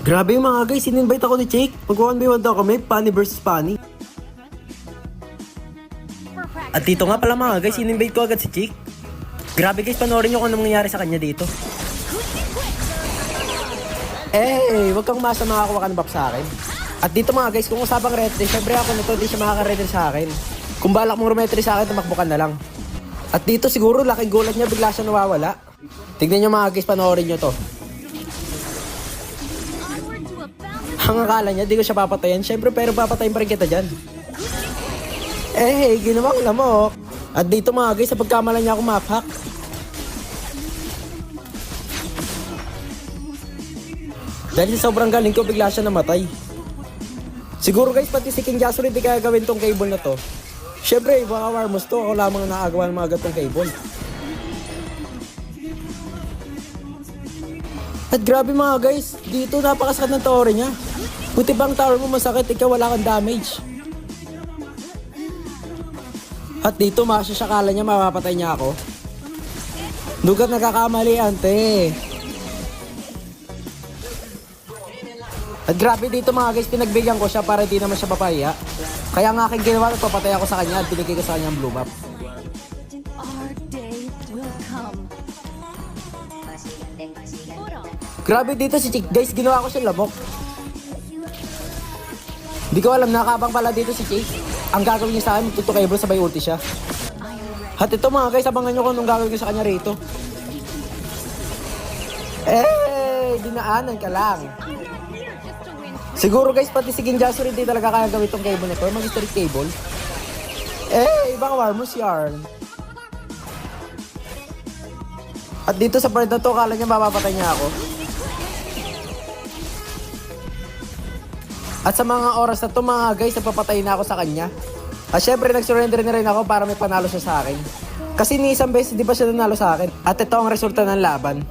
Grabe yung mga guys, in-invite ako ni Jake. Pag 1v1 daw kami, Pani versus Pani. At dito nga pala mga guys, in-invite ko agad si Jake. Grabe guys, panoorin nyo kung anong nangyari sa kanya dito. Wag kang masa makakuha ka ng buff sa akin. At dito mga guys, kung usapang retry, syempre ako nito, di siya makaka-retry sa akin. Kung balak mong rumetry sa akin, tumakbo ka na lang. At dito siguro, laking gulat niya, bigla siya nawawala. Tignan nyo mga guys, panoorin nyo to. Ang akala niya, di ko siya papatayan. Syempre, pero papatayin pa rin kita dyan. Ginawang lamok. At dito mga guys, sa pagkamala niya ako map-hack. Dahil sa sobrang galing ko, bigla siya namatay. Siguro guys, pati si King Yasuo, di kaya gawin tong cable na to. Syempre, baka Warmos to, ako lamang nakagawa ng mga gatong cable. At grabe mga guys, dito napakasakit ng tower niya. Buti bang tower mo masakit, ikaw wala kang damage. At dito masasyakala niya, mapapatay niya ako. Dugat nagkakamali, ante. At grabe dito mga guys, pinagbigyan ko siya para di naman siya papaya. Kaya ang aking ginawa, nagpapatay ako sa kanya at binigay ko sa kanya ang blue buff. Grabe dito si Chick, guys, ginawa ko siya lamok. Hindi ko alam, nakabang pala dito si Chick. Ang gagawin niya sa akin, magtutukable sabay ulti siya. At ito mga guys, abangan nyo kung anong gagawin ko sa kanya rito. Dinaanan ka lang. Siguro guys, pati si King Yasuo hindi talaga kaya gawin tong cable na ito. Mag-historic cable. Ibang Warmos yarn. At dito sa part na to, kala niya mapapatay niya ako. At sa mga oras na to mga guys, napapatay na ako sa kanya. At syempre nag-surrender na rin ako para may panalo siya sa akin. Kasi ni isang beses di ba siya nanalo sa akin. At ito ang resulta ng laban.